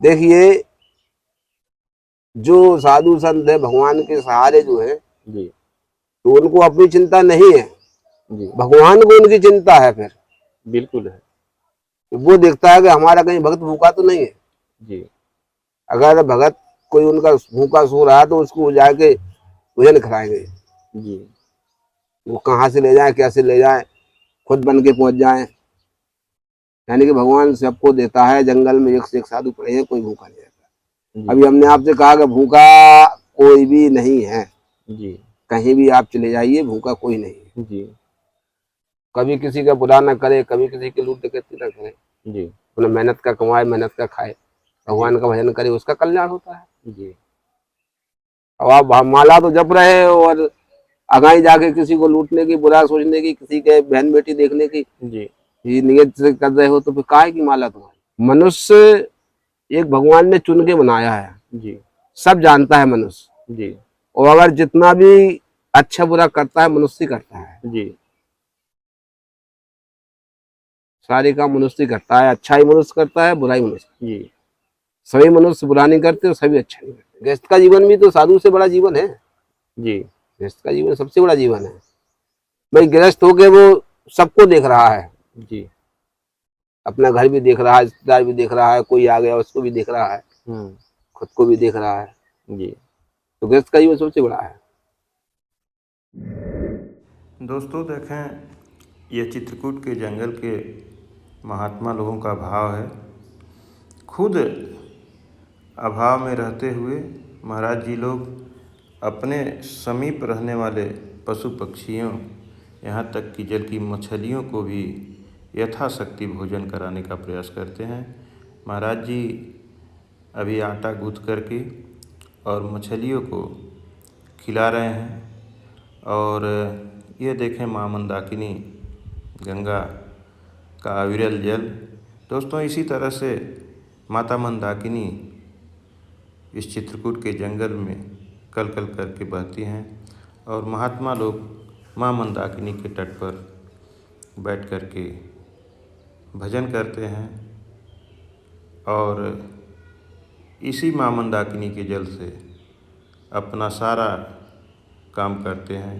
देखिए, जो साधु संत है भगवान के सहारे जो है जी तो उनको अपनी चिंता नहीं है, जी भगवान को उनकी चिंता है। फिर बिल्कुल है। वो देखता है कि हमारा कहीं भक्त भूखा तो नहीं है। जी अगर भगत कोई उनका भूखा सो रहा है तो उसको जाके भोजन खिलाएंगे। जी वो कहाँ से ले जाए, कैसे ले जाए, खुद बन के पहुंच जाए। यानी कि भगवान सबको देता है। जंगल में एक से एक साधु पड़े हैं, कोई भूखा नहीं रहता। जी अभी हमने आपसे कहा कि भूखा कोई भी नहीं है। जी कहीं भी आप चले जाइए, भूखा कोई नहीं है। जी कभी किसी का बुरा ना करे, कभी किसी की लूट डकैती ना करे, जी अपने मेहनत का कमाए, मेहनत का खाए, जी भगवान का भजन करे, उसका कल्याण होता है। जी अब आप माला तो जप रहे हो और आगाही जाके किसी को लूटने की, बुरा सोचने की, किसी के बहन बेटी देखने की जी ये नियत से कर रहे हो, तो फिर काहे की माला तुम्हारी। मनुष्य एक भगवान ने चुन के बनाया है, जी सब जानता है मनुष्य। जी और अगर जितना भी अच्छा बुरा करता है मनुष्य करता है, जी सारे काम मनुष्य करता है। अच्छा ही मनुष्य करता है, बुरा ही मनुष्य। जी सभी मनुष्य बुरा नहीं करते और सभी अच्छा नहीं करते। गृहस्थ का जीवन भी तो साधु से बड़ा जीवन है। जी गृहस्थ का जीवन सबसे बड़ा जीवन है। भाई गृहस्थ होके वो सबको देख रहा है, जी अपना घर भी देख रहा है, रिश्तेदार भी देख रहा है, कोई आ गया उसको भी देख रहा है, खुद को भी देख रहा है। जी तो गृहस्थ का जीवन सबसे बड़ा है। दोस्तों देखें, ये चित्रकूट के जंगल के महात्मा लोगों का भाव है। खुद अभाव में रहते हुए महाराज जी लोग अपने समीप रहने वाले पशु पक्षियों, यहाँ तक कि जल की मछलियों को भी यथाशक्ति भोजन कराने का प्रयास करते हैं। महाराज जी अभी आटा गूँथ करके और मछलियों को खिला रहे हैं। और ये देखें माँ मंदाकिनी गंगा का अविरल जल। दोस्तों इसी तरह से माता मंदाकिनी इस चित्रकूट के जंगल में कल कल करके बहती हैं और महात्मा लोग माँ मंदाकिनी के तट पर बैठ कर के भजन करते हैं और इसी माँ मंदाकिनी के जल से अपना सारा काम करते हैं।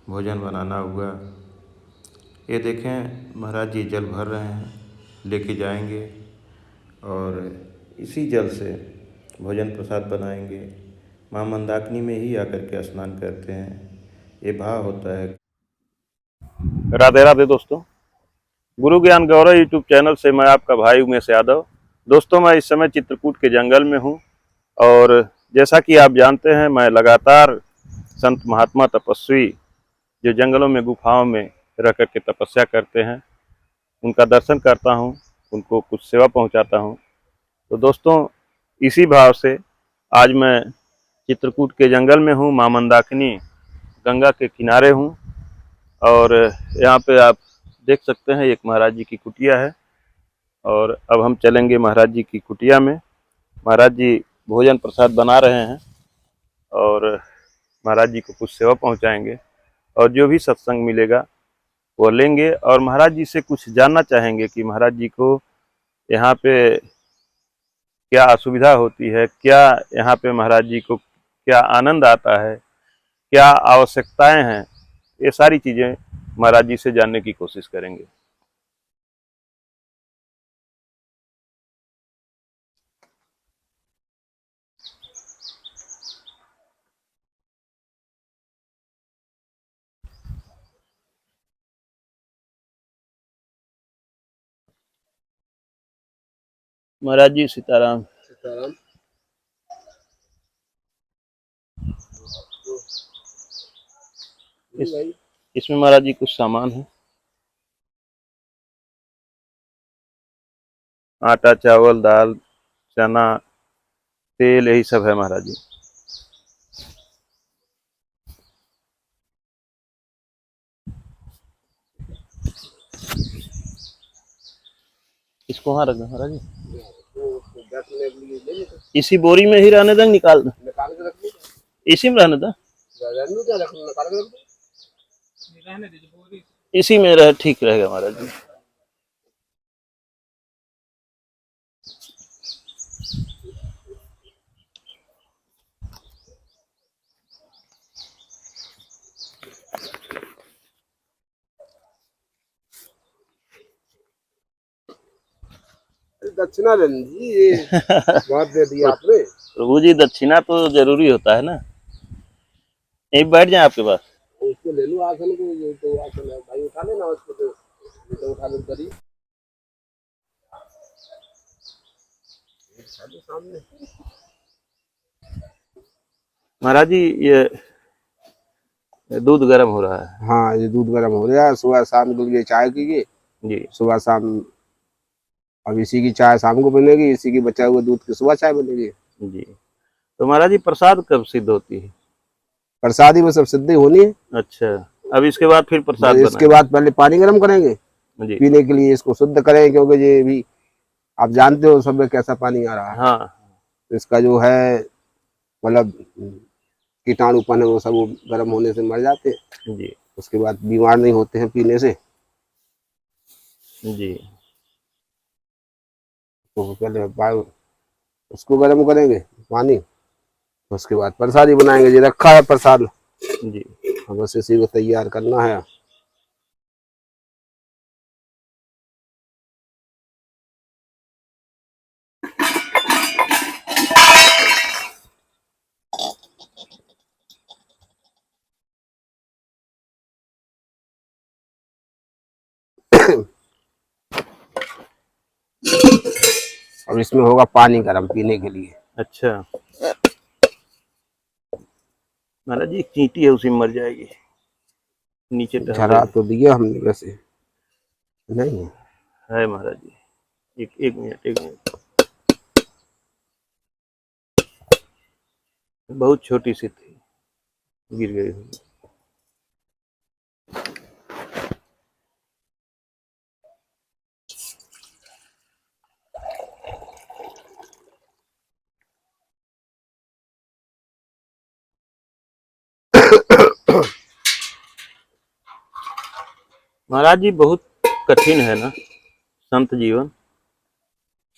भोजन बनाना हुआ, ये देखें महाराज जी जल भर रहे हैं, लेके जाएंगे और इसी जल से भोजन प्रसाद बनाएंगे। माँ मंदाकिनी में ही आकर के स्नान करते हैं। ये भाव होता है। राधे राधे दोस्तों, गुरु ज्ञान गौरव यूट्यूब चैनल से मैं आपका भाई उमेश यादव। दोस्तों मैं इस समय चित्रकूट के जंगल में हूँ और जैसा कि आप जानते हैं मैं लगातार संत महात्मा तपस्वी जो जंगलों में गुफाओं में रह कर के तपस्या करते हैं उनका दर्शन करता हूँ, उनको कुछ सेवा पहुँचाता हूँ। तो दोस्तों इसी भाव से आज मैं चित्रकूट के जंगल में हूँ, माँ मंदाकिनी गंगा के किनारे हूँ और यहाँ पे आप देख सकते हैं एक महाराज जी की कुटिया है और अब हम चलेंगे महाराज जी की कुटिया में। महाराज जी भोजन प्रसाद बना रहे हैं और महाराज जी को कुछ सेवा पहुँचाएंगे और जो भी सत्संग मिलेगा वो लेंगे और महाराज जी से कुछ जानना चाहेंगे कि महाराज जी को यहाँ पे क्या असुविधा होती है, क्या यहाँ पे महाराज जी को क्या आनंद आता है, क्या आवश्यकताएं हैं, ये सारी चीज़ें महाराज जी से जानने की कोशिश करेंगे। महाराज जी सीताराम। सीताराम। इसमें महाराज जी कुछ सामान है, आटा चावल दाल चना तेल यही सब है महाराज जी। इसको वहाँ रख दो महाराज जी, इसी बोरी में ही रहने दो, निकाल दो, निकाल के रख दो, इसी में रहने दो, निकाल के रख दो, इसी में रहे ठीक रहेगा महाराज जी। दक्षिणा लेनी जी, ये बहुत दे दिया आपने। प्रभु जी दक्षिणा तो जरूरी होता है ना। यहीं बैठ जाए आपके पास। उसको ले लो आसन को, ये तो आसन है भाई, उठा लेना उसको, तो ये तो उठा लो करिए सामने। महाराज जी ये दूध गर्म हो रहा है। हाँ, ये दूध गर्म हो गया, सुबह शाम के लिए चाय कीजिए, जी सुबह शाम। अब इसी की चाय शाम को बनेगी, इसी की बचा हुआ दूध की सुबह चाय बनेगी। जी। तो महाराज जी प्रसाद कब सिद्ध होती है? प्रसादी में सब सिद्धि होनी है। अच्छा, अब इसके बाद फिर प्रसाद बस इसके बाद पहले पानी गर्म करेंगे जी। पीने के लिए, इसको शुद्ध करें, क्योंकि ये भी आप जानते हो सब में कैसा पानी आ रहा है। हाँ तो इसका जो है मतलब कीटाणुपन है वो सब, वो गर्म होने से मर जाते हैं, जी उसके बाद बीमार नहीं होते हैं पीने से। जी। तो पहले उसको गर्म करेंगे पानी, उसके बाद प्रसादी बनाएंगे। ये रखा है प्रसाद जी। बस इसी को तैयार करना है। और इसमें होगा पानी गर्म पीने के लिए। अच्छा महाराज जी, चींटी है उसी में मर जाएगी, नीचे टहल झरा रही तो दिया हमने वैसे, नहीं है महाराज जी। एक मिनट, एक मिनट। बहुत छोटी सी थी, गिर गई होगी। महाराज जी बहुत कठिन है ना संत जीवन।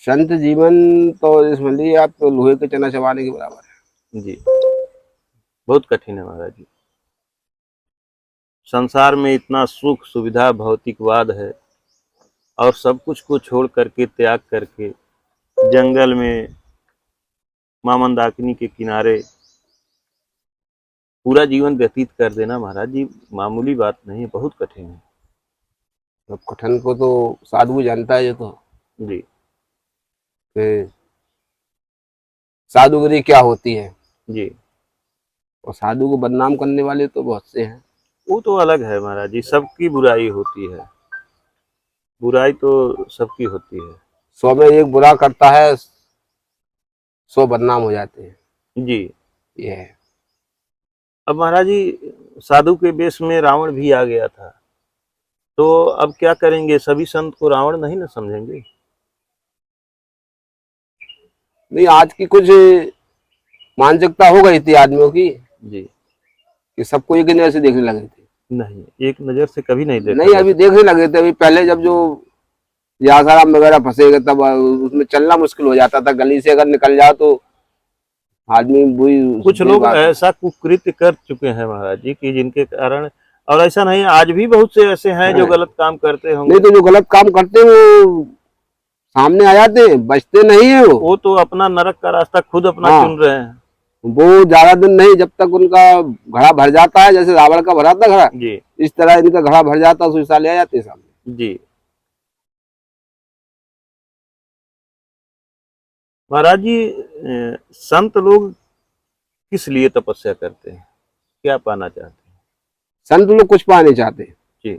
संत जीवन तो इसमें लिए आप तो लोहे के चना चबाने के बराबर है जी, बहुत कठिन है महाराज जी। संसार में इतना सुख सुविधा भौतिकवाद है, और सब कुछ को छोड़ करके, त्याग करके, जंगल में मां मंदाकिनी के किनारे पूरा जीवन व्यतीत कर देना महाराज जी मामूली बात नहीं है, बहुत कठिन है। तो कठिन को तो साधु जानता है। ये तो जी कि साधुगिरी क्या होती है, जी। और साधु को बदनाम करने वाले तो बहुत से हैं। वो तो अलग है महाराज जी, सबकी बुराई होती है, बुराई तो सबकी होती है। 100 में एक बुरा करता है, 100 बदनाम हो जाते हैं। जी। ये है। अब महाराज जी साधु के वेश में रावण भी आ गया था, तो अब क्या करेंगे? सभी संत को रावण नहीं ना समझेंगे। नहीं, आज की कुछ मानसिकता हो गई थी आदमियों की जी। कि सबको एक नजर से देखने लगे थे। नहीं, एक नजर से कभी नहीं देखा नहीं, जा अभी सकता। देखने लगे थे। अभी पहले जब जो यासाराम वगैरह फंसे गए, तब उसमें चलना मुश्किल हो जाता था। गली से अगर निकल जाओ तो आदमी बुरी कुछ लोग ऐसा कुकृत्य कर चुके हैं महाराज जी कि जिनके कारण, और ऐसा नहीं, आज भी बहुत से ऐसे हैं जो गलत काम करते होंगे। नहीं तो जो गलत काम करते हैं वो सामने आ जाते हैं, बचते नहीं है। वो तो अपना नरक का रास्ता खुद अपना हाँ, चुन रहे हैं। वो ज्यादा दिन नहीं, जब तक उनका घड़ा भर जाता है, जैसे रावण का भरा था घड़ा, जी इस तरह इनका घड़ा भर जाता है, साले आ जाते हैं सामने। जी। महाराज जी संत लोग किस लिए तपस्या करते हैं, क्या पाना चाहते हैं? संत लोग कुछ पा नहीं चाहते। जी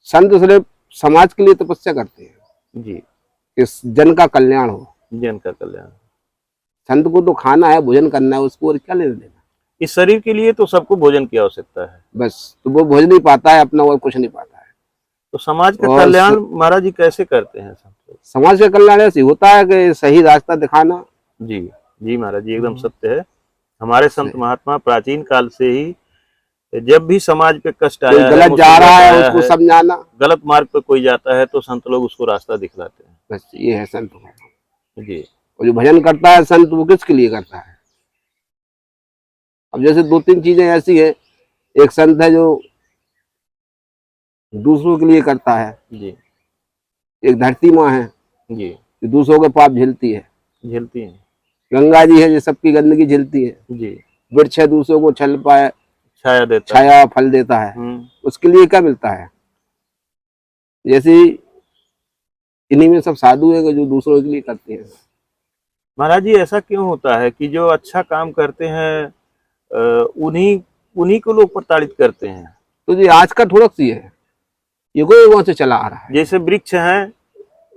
संत सिर्फ समाज के लिए तपस्या करते हैं जी। कि जन का कल्याण हो। जन का कल्याण। संत को तो खाना है, भोजन करना है, उसको और क्या लेना देना। इस शरीर के लिए तो सबको भोजन की आवश्यकता है। बस, तो वो भोजन नहीं पाता है अपना, और कुछ नहीं पाता है। तो समाज का और कल्याण महाराज जी कैसे करते हैं संत लोग? समाज का कल्याण ऐसे होता है कि सही रास्ता दिखाना। जी जी महाराज जी, एकदम सत्य है। हमारे संत महात्मा प्राचीन काल से ही जब भी समाज पे कष्ट कोई आया है, गलत जा रहा है उसको समझाना, गलत मार्ग पे कोई जाता है तो संत लोग उसको रास्ता दिखलाते हैं। बस ये है संत का। जी और जो भजन करता है संत, वो किसके लिए करता है? अब जैसे 2-3 चीजें ऐसी है, एक संत है जो दूसरों के लिए करता है, जी एक धरती माँ है, जी जो दूसरों के पाप झेलती है। झेलती हैं। गंगा जी है जो सबकी गंदगी झेलती है। जी। वृक्ष है दूसरों को छल पाए छाया देता है। छाया फल देता है, उसके लिए क्या मिलता है। जैसे इन्हीं में सब साधु है जो दूसरों के लिए करते हैं। महाराज जी ऐसा क्यों होता है कि जो अच्छा काम करते हैं उन्हीं उन्हीं को लोग प्रताड़ित करते हैं? तो ये आज का थोड़ा सी है, ये कोई वहां से चला आ रहा है। जैसे वृक्ष हैं,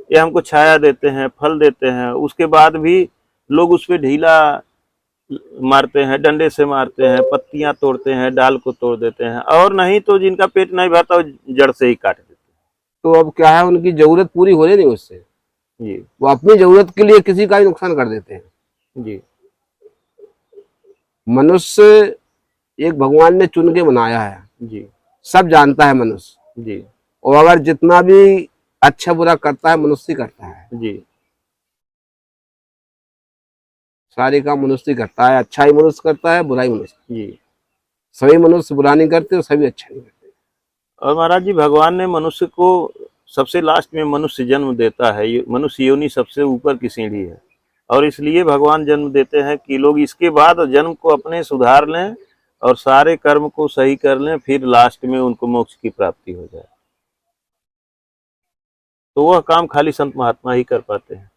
ये हमको छाया देते हैं, फल देते हैं, उसके बाद भी लोग उस पे ढीला मारते हैं, डंडे से मारते हैं, पत्तियां तोड़ते हैं, डाल को तोड़ देते हैं, और नहीं तो जिनका पेट नहीं भरता वो जड़ से ही काट देते तो अब क्या है, उनकी जरूरत पूरी हो रही नहीं उससे, हैं। जी। वो अपनी जरूरत के लिए किसी का भी नुकसान कर देते हैं। जी। मनुष्य एक भगवान ने चुन के बनाया है। जी। सब जानता है मनुष्य। जी। और अगर जितना भी अच्छा बुरा करता है मनुष्य करता है। जी। सारे काम मनुष्य करता है, अच्छा ही मनुष्य करता है, बुरा ही मनुष्य। जी। सभी मनुष्य बुरा नहीं करते और सभी अच्छा नहीं करते। और महाराज जी भगवान ने मनुष्य को सबसे लास्ट में मनुष्य जन्म देता है। ये मनुष्य योनि सबसे ऊपर की सीढ़ी है, और इसलिए भगवान जन्म देते हैं कि लोग इसके बाद जन्म को अपने सुधार लें और सारे कर्म को सही कर लें, फिर लास्ट में उनको मोक्ष की प्राप्ति हो जाए। तो वह काम खाली संत महात्मा ही कर पाते हैं।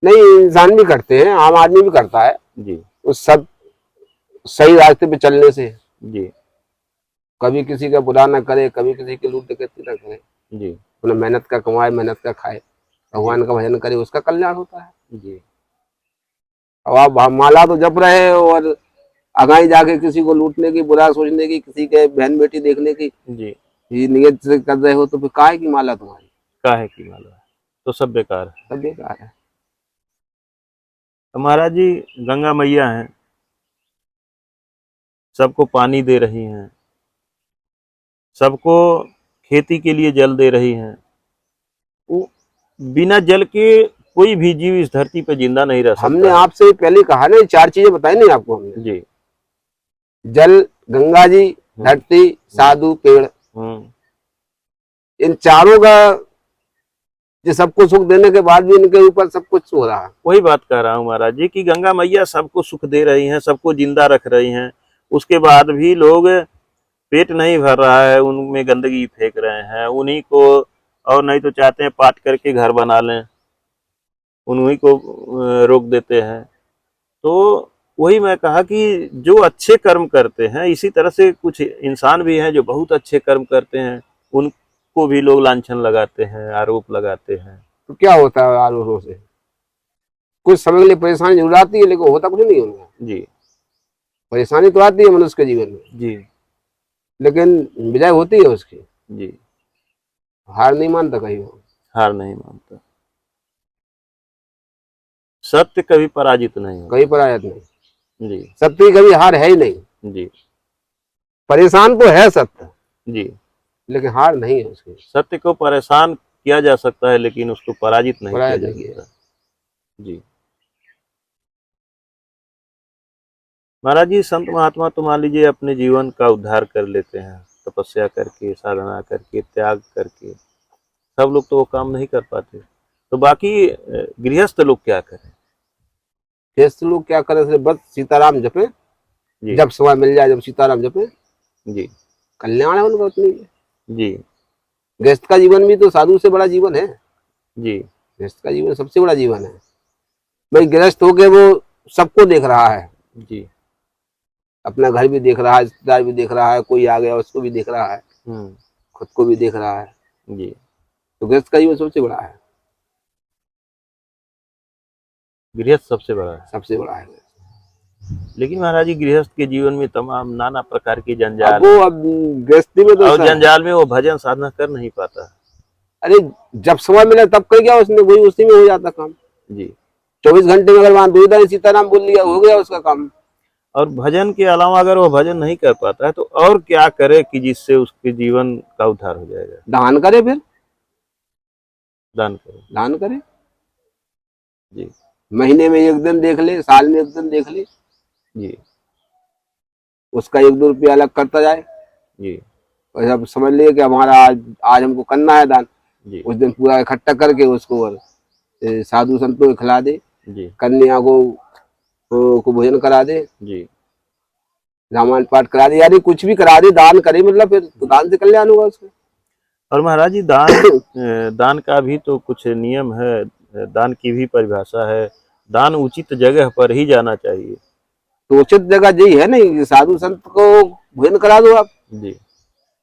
नहीं, इंसान भी करते हैं, आम आदमी भी करता है। जी। उस सब सही रास्ते पे चलने से। जी। कभी किसी का बुरा ना करे, कभी किसी की लूट डकैती ना करे, जी। अपना मेहनत का कमाए, मेहनत का खाए, भगवान का भजन करे, उसका कल्याण होता है। जी। अब आप माला तो जप रहे हो और आगाही जाके किसी को लूटने की, बुरा सोचने की, किसी के बहन बेटी देखने की जी। ये नियत से कर रहे हो, तो फिर काहे की माला तुम्हारी? काहे की माला है, तो सब बेकार है। सब बेकार है। तो महाराज जी गंगा मैया हैं, सबको पानी दे रही हैं, सबको खेती के लिए जल दे रही हैं। वो बिना जल के कोई भी जीव इस धरती पे जिंदा नहीं रह सकता। हमने आपसे पहले कहा ना, 4 चीजें बताई नहीं आपको हमने। जी। जल, गंगा जी, धरती, साधु, पेड़। इन चारों का ये सबको सुख देने के बाद भी इनके ऊपर सब कुछ हो रहा है। वही बात कह रहा हूँ महाराज जी कि गंगा मैया सबको सुख दे रही हैं, सबको जिंदा रख रही हैं, उसके बाद भी लोग पेट नहीं भर रहा है, उनमें गंदगी फेंक रहे हैं उन्हीं को, और नहीं तो चाहते हैं पाट करके घर बना लें, उन्हीं को रोक देते हैं। तो वही मैं कहा कि जो अच्छे कर्म करते हैं, इसी तरह से कुछ इंसान भी हैं जो बहुत अच्छे कर्म करते हैं, उनको भी लोग लांछन लगाते हैं, आरोप लगाते हैं। तो क्या होता है आरोपों से? कुछ समय के लिए परेशानी जरूर आती है, लेकिन होता कुछ नहीं उनका। जी। परेशानी तो आती है मनुष्य के जीवन में, जी। लेकिन विजय होती है उसकी। जी। हार नहीं मानता कहीं वो। हार नहीं मानता। सत्य कभी पराजित नहीं होता। कहीं पराजित नहीं। जी। सत्य की कभी हार है ही नहीं। जी। परेशान तो है सत्य, जी। लेकिन हार नहीं है उसकी। सत्य को परेशान किया जा सकता है, लेकिन उसको पराजित नहीं किया जा सकता। जी। महाराज जी संत महात्मा तो मान लीजिए अपने जीवन का उद्धार कर लेते हैं, तपस्या करके, साधना करके, त्याग करके। सब लोग तो वो काम नहीं कर पाते, तो बाकी गृहस्थ लोग क्या करें? गृहस्थ लोग क्या करें? सिर्फ बस सीताराम जपे, जब समय मिल जाए जब सीताराम जपे, जी, कल्याण है उनका उतनी। जी। गृहस्थ का जीवन भी तो साधु से बड़ा जीवन है। जी। गृहस्थ का जीवन सबसे बड़ा जीवन है। भाई गृहस्थ होके वो सबको देख रहा है। जी। अपना घर भी देख रहा है, रिश्तेदार भी देख रहा है, कोई आ गया उसको भी देख रहा है, खुद को भी देख रहा है। जी। तो गृहस्थ का जीवन सबसे बड़ा है। गृहस्थ सबसे बड़ा है। सबसे बड़ा है। लेकिन महाराज जी गृहस्थ के जीवन में तमाम नाना प्रकार की जंजाल, अब गृहस्थी में तो और जंजाल में वो भजन साधना कर नहीं पाता। अरे जब समय मिला तब कर गया उसने, वही उसी में हो जाता काम। जी। 24 घंटे में अगर वहां 2 दिन सीताराम बोल लिया, हो गया उसका काम। और भजन के अलावा अगर वो भजन नहीं कर पाता है तो और क्या करे कि जिससे उसके जीवन का उद्धार हो जाएगा? दान करे, फिर दान करे। दान करे। जी। महीने में 1 दिन देख ले, साल में 1 दिन देख ले, जी। उसका 1-2 रुपया अलग करता जाए। जी। और जब समझ लिए कि हमारा आज हमको करना है दान, जी। उस दिन पूरा इकट्ठा करके उसको और साधु संतों को खिला दे, जी कन्या को भोजन करा दे, जी रामायण पाठ करा दे, यानी कुछ भी करा दे, दान करे, मतलब फिर तो दान से कल्याण होगा उसका। और महाराज जी दान का भी तो कुछ नियम है, दान की भी परिभाषा है। दान उचित जगह पर ही जाना चाहिए। तो उचित जगह यही है नहीं कि साधु संत को भोजन करा दो आप, जी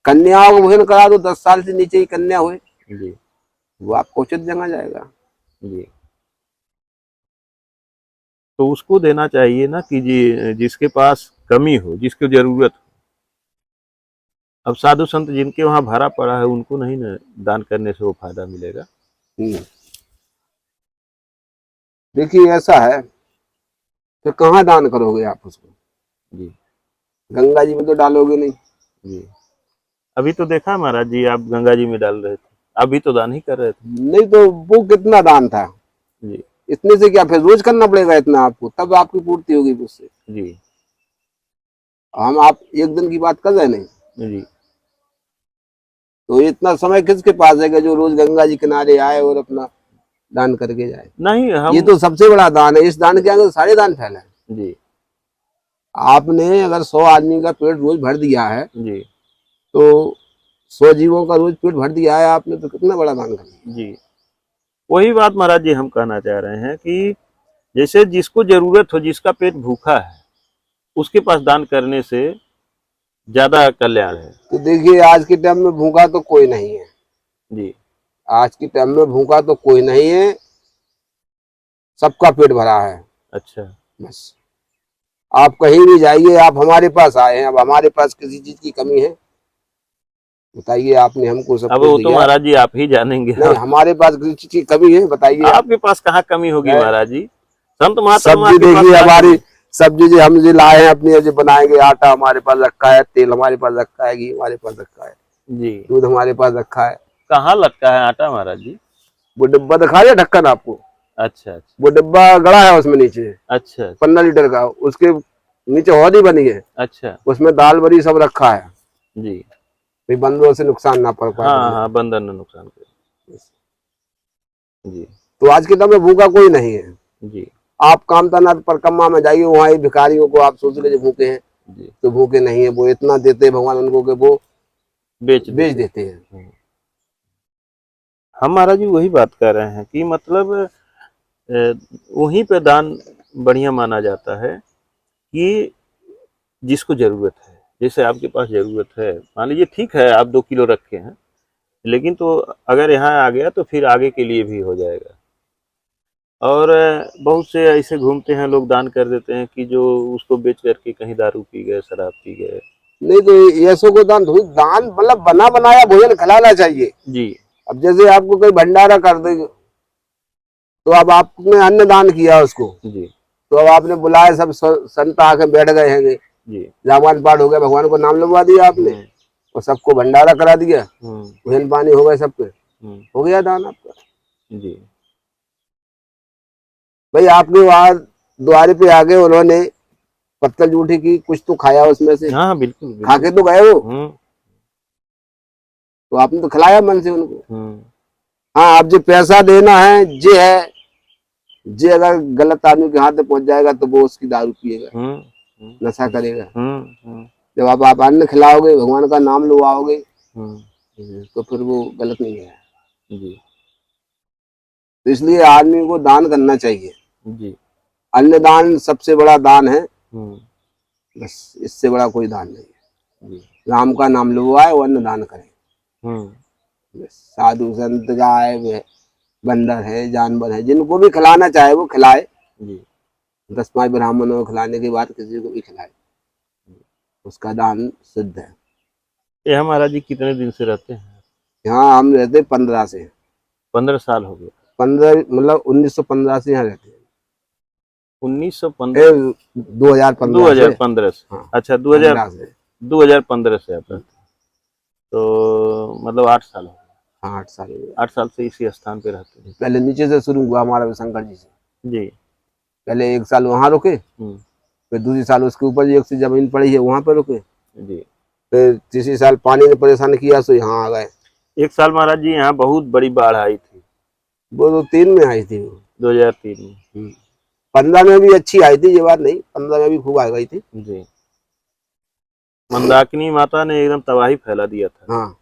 कन्याओं को भोजन करा दो, 10 साल से नीचे ही कन्या हुए, जी वो आपको उचित जगह जाएगा। जी। तो उसको देना चाहिए ना कि जी जिसके पास कमी हो, जिसको जरूरत हो। अब साधु संत जिनके वहाँ भरा पड़ा है उनको नहीं ना दान करने से वो फायदा मिलेगा। देखिए ऐसा है, तो कहाँ दान करोगे आप उसको? जी गंगा जी में तो डालोगे नहीं। जी। अभी तो देखा महाराज जी, आप गंगा जी में डाल रहे थे, अभी तो दान ही कर रहे थे। नहीं तो वो कितना दान था, जी इतने से क्या, फिर रोज करना पड़ेगा इतना आपको, तब आपकी पूर्ति होगी उससे। जी हम आप एक दिन की बात कर रहे नहीं, जी। तो इतना समय किसके पास है कि जो रोज गंगा जी किनारे आए और अपना दान करके जाए? नहीं ये हम तो सबसे बड़ा दान है, इस दान के आगे तो सारे दान फैले हैं। जी आपने अगर 100 आदमी का पेट रोज भर दिया है, जी तो 100 जीवों का रोज पेट भर दिया है आपने, तो कितना बड़ा दान कर दिया। जी। वही बात महाराज जी हम कहना चाह रहे हैं कि जैसे जिसको जरूरत हो, जिसका पेट भूखा है, उसके पास दान करने से ज्यादा कल्याण है। तो देखिए आज के टाइम में भूखा तो कोई नहीं है, जी आज के टाइम में भूखा तो कोई नहीं है, सबका पेट भरा है। अच्छा। बस आप कहीं भी जाइए, आप हमारे पास आए हैं, अब हमारे पास किसी चीज की कमी है बताइए? आपने हमको सब अब कुछ वो तो दिया है, महाराज जी आप ही जानेंगे। नहीं हमारे पास किसी चीज की कमी है बताइए आप? आपके पास कहाँ कमी होगी महाराज जी, संत महात्मा सब्जी के पास देखिए, कहाँ हमारी कमी? सब्जी जो हम जो लाए हैं अपनी, जो बनाएंगे, आटा हमारे पास रखा है, तेल हमारे पास रखा है, घी हमारे पास रखा है, जी। दूध हमारे पास रखा है। कहाँ लटका है आटा महाराज जी? वो डिब्बा दिखा दिया ढक्कन आपको, अच्छा अच्छा वो डिब्बा गड़ा है उसमें नीचे, अच्छा 15 लीटर का, उसके नीचे हौदी बनी है, अच्छा। उसमें दाल बड़ी सब रखा है, जी भाई बंदरों से नुकसान ना पड़ पाए हाँ बंदे हाँ, को। बंदर ने नुकसान कर। जी तो आज के टाइम में भूखा कोई नहीं है। जी आप कामतानाथ परिक्रमा में जाइए, वहाँ ही भिखारियों को आप सोच लीजिए भूखे हैं, जी। तो भूखे नहीं है, वो इतना देते हैं भगवान उनको कि वो बेच बेच देते। देते हैं। हम महाराज जी वही बात कर रहे हैं कि मतलब वहीं पे दान बढ़िया माना जाता है कि जिसको जरूरत है। जैसे आपके पास जरूरत है, मान लीजिए ठीक है आप 2 किलो रखे हैं, लेकिन तो अगर यहाँ आ गया तो फिर आगे के लिए भी हो जाएगा। और बहुत से ऐसे घूमते हैं लोग, दान कर देते हैं कि जो उसको बेच करके कहीं दारू पी गए, शराब पी गए। नहीं तो ऐसो को दान थोड़ी, दान मतलब बना बनाया भोजन खिलाना चाहिए। जी अब जैसे आपको कोई भंडारा कर दे, तो अब आपने अन्न दान किया उसको, जी तो अब आपने बुलाए, सब संत आके बैठ गए हैं, जी। रामायण पाठ हो गया, भगवान को नाम लगवा दिया आपने, और सबको भंडारा करा दिया, भोजन पानी हो गए सबके, हो गया दान आपका। जी भाई आपके वहां द्वारे पे आगे उन्होंने पत्तल जूठी की, कुछ तो खाया उसमें से, हाँ बिल्कुल खा बिल्कुल। के तो गए वो, तो आपने तो खिलाया मन से उनको। हाँ, अब जो पैसा देना है जे है, जे अगर गलत आदमी के हाथ में पहुंच जाएगा तो वो उसकी दारू पिएगा, नशा करेगा। जब आप अन्न खिलाओगे, भगवान का नाम लुवाओगे, तो फिर वो गलत नहीं है। जी तो इसलिए आदमी को दान करना चाहिए। जी। अन्न दान सबसे बड़ा दान है, बस इससे बड़ा कोई दान नहीं है। जी राम का नाम लुवाए और अन्न दान करें। बस साधु संत गाय बंदर है, जानवर है, जिनको भी खिलाना चाहे वो खिलाए। जी 10 ब्राह्मणों को खिलाने के बाद किसी को भी खिलाए, उसका दान सिद्ध है। ये महाराज जी कितने दिन से रहते हैं? यहाँ हम रहते 15 से, 15 साल हो गए। 15 मतलब 1915 से यहाँ रहते हैं। 1915 2015 से। 2015 से। हाँ, अच्छा 15 से। 2015 से आप रहते हैं, तो मतलब 8 साल हो गए। हाँ 8 साल हो गए। 8 साल से इसी स्थान पे रहते हैं। पहले नीचे से शुरू हुआ हमारा शंकर जी से, जी पहले 1 साल वहाँ रुके, फिर दूसरी साल उसके ऊपर एक सी जमीन पड़ी है वहाँ पे रुके, जी। फिर तीसरी साल पानी ने परेशान किया, सो यहाँ आ गए। 1 साल महाराज जी यहाँ बहुत बड़ी बाढ़ आई थी, वो तो 3 में आई थी वो। 2003 में। 15 में भी अच्छी आई थी, ये बात नहीं, 15 में भी खूब आ गई थी जी। मंदाकिनी माता ने एकदम तबाही फैला दिया था। हाँ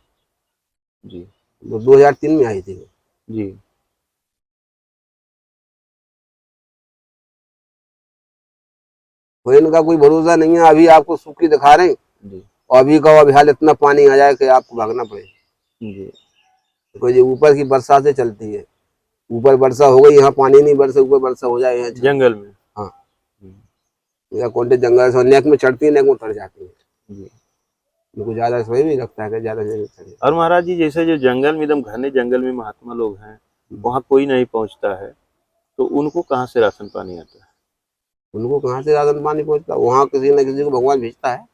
जी। वो 2003 में आई थी वो। जी। तो इनका कोई भरोसा नहीं है, अभी आपको सूखी दिखा रहे हैं जी। और अभी का अभी हाल इतना पानी आ जाए कि आपको भागना पड़े। जी। कोई ये ऊपर की बरसात से चलती है, ऊपर वर्षा हो गई, यहाँ पानी नहीं बरसे, ऊपर वर्षा हो जाए यहाँ जंगल में। हाँ, या कौन जंगल से नेक में चढ़ती है, नेक में उतर जाती है। जी। उनको ज्यादा सही भी लगता है कि ज्यादा नहीं चढ़े। और महाराज जी जैसे जो जंगल में एकदम घने जंगल में महात्मा लोग हैं, वहाँ कोई नहीं पहुँचता है, तो उनको कहाँ से राशन पानी आता है? उनको कहाँ से राशन पानी पहुंचता, वहाँ किसी न किसी को भगवान भेजता है।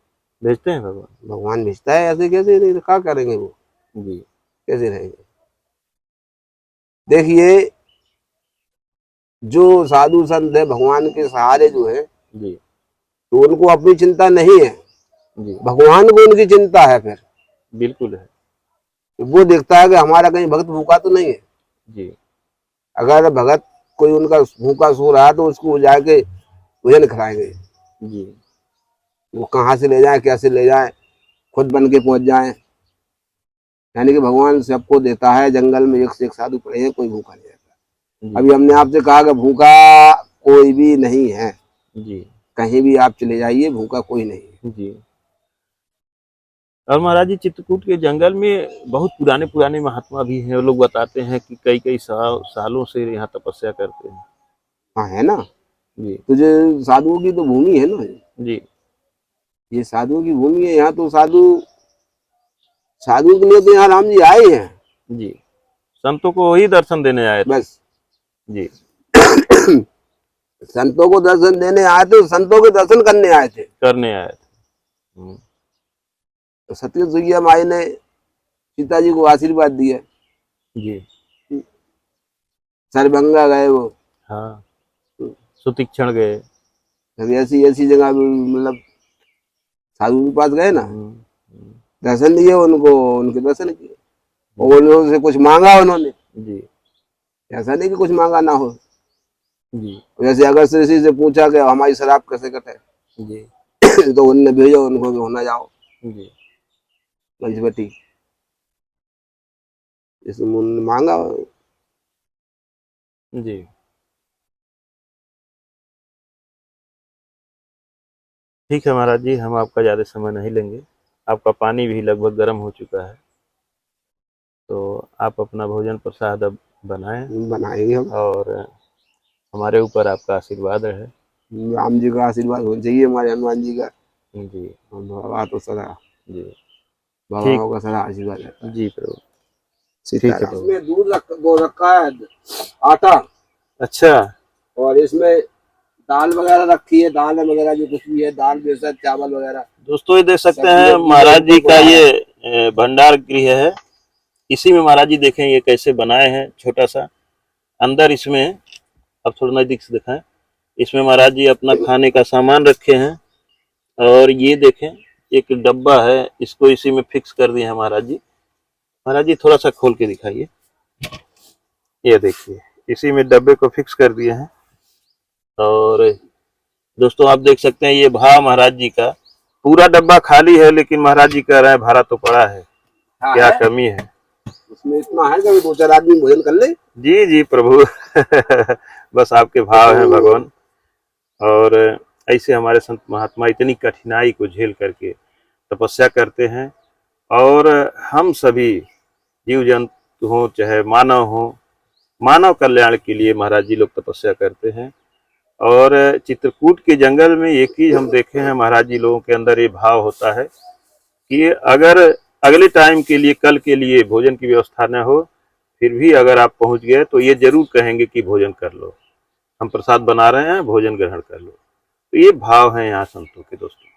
भेजते हैं भगवान? भगवान भेजता है, ऐसे कैसे नहीं, तो क्या करेंगे वो, जी। कैसे रहेंगे। देखिए जो साधु संत है भगवान के सहारे जो है, जी। तो उनको अपनी चिंता नहीं है, जी। भगवान को उनकी चिंता है। फिर बिल्कुल है। वो देखता है कि हमारा कहीं भक्त भूखा तो नहीं है। जी। अगर भगत कोई उनका भूखा सो रहा है तो उसको जाके भोजन खिलाएंगे। जी। वो कहाँ से ले जाए, कैसे ले जाए, खुद बन के पहुंच जाए। यानी कि भगवान सबको देता है। जंगल में एक से एक साधु पड़े हैं, कोई भूखा नहीं रहता। जी। अभी हमने आपसे कहा कि भूखा कोई भी नहीं है, जी। कहीं भी आप चले जाइए, भूखा कोई नहीं है। जी। और महाराज जी चित्रकूट के जंगल में बहुत पुराने पुराने महात्मा भी हैं, वो लोग बताते हैं कि कई कई सालों से यहाँ तपस्या करते हैं। हाँ है ना, जी। तो जो साधुओं की तो भूमि है ना, जी। ये साधुओं की भूमि है। यहाँ तो साधु, साधु के लिए तो यहाँ राम जी आए हैं। जी। संतों को वही दर्शन देने आए थे। बस जी। संतों को दर्शन देने आए थे, संतों के दर्शन करने आए थे, करने आए थे। तो सत्य सुइया माई ने सीता जी को आशीर्वाद दिया। जी। सरभंगा गए वो, हाँ, सुतीक्षण गए। कभी ऐसी ऐसी जगह मतलब साधु के पास गए ना, दर्शन दिए उनको, उनके दर्शन किए और उनसे कुछ मांगा उन्होंने। जी। ऐसा नहीं कि कुछ मांगा ना हो। जी। जैसे अगर किसी से पूछा कि हमारी शराब कैसे कटे, जी। तो उनने भेजो उनको कि होना जाओ जी। पंचवटी, इसमें उन्होंने मांगा। जी। ठीक है महाराज जी, हम आपका ज़्यादा समय नहीं लेंगे। आपका पानी भी लगभग गर्म हो चुका है, तो आप अपना भोजन प्रसाद अब बनाएं बनाएंगे हम, और हमारे ऊपर आपका आशीर्वाद रहे। राम जी का आशीर्वाद होना चाहिए, हमारे हनुमान जी का। जी। बाबा तो सदा, जी। ठीक। बाबा का सदा आशीर्वाद रहता है। जी प्रभु। ठीक है सीताराम। प्रभु। इसमें दूध वो रखा है, आटा, अच्छा। और इसमें दाल वगैरह रखी है, दाल वगैरह जो कुछ भी है, दाल बेसन चावल वगैरह। दोस्तों ये देख सकते सब्जी हैं वब्जी महाराज जी ऊपर का पड़ा है। ये भंडार गृह है। इसी में महाराज जी देखें ये कैसे बनाए हैं, छोटा सा अंदर इसमें, अब थोड़ा नजदीक से दिखाएं। इसमें महाराज जी अपना खाने का सामान रखे हैं और ये देखें एक डब्बा है, इसको इसी में फिक्स कर दिए हैं महाराज जी। महाराज जी थोड़ा सा खोल के दिखाइए, ये देखिए इसी में डब्बे को फिक्स कर दिए हैं। और दोस्तों आप देख सकते हैं ये भाव महाराज जी का, पूरा डब्बा खाली है लेकिन महाराज जी कह रहे हैं भाड़ा तो पड़ा है। हाँ क्या है? कमी है उसमें इतना है कि 2-4 आदमी भोजन कर ले। जी। जी प्रभु बस आपके भाव हैं भगवान। और ऐसे हमारे संत महात्मा इतनी कठिनाई को झेल करके तपस्या करते हैं, और हम सभी जीव जंतु हो चाहे मानव हो, मानव कल्याण के लिए महाराज जी लोग तपस्या करते हैं। और चित्रकूट के जंगल में एक चीज हम देखे हैं, महाराज जी लोगों के अंदर ये भाव होता है कि अगर अगले टाइम के लिए, कल के लिए भोजन की व्यवस्था न हो, फिर भी अगर आप पहुंच गए तो ये जरूर कहेंगे कि भोजन कर लो, हम प्रसाद बना रहे हैं, भोजन ग्रहण कर लो। तो ये भाव है यहाँ संतों के दोस्तों।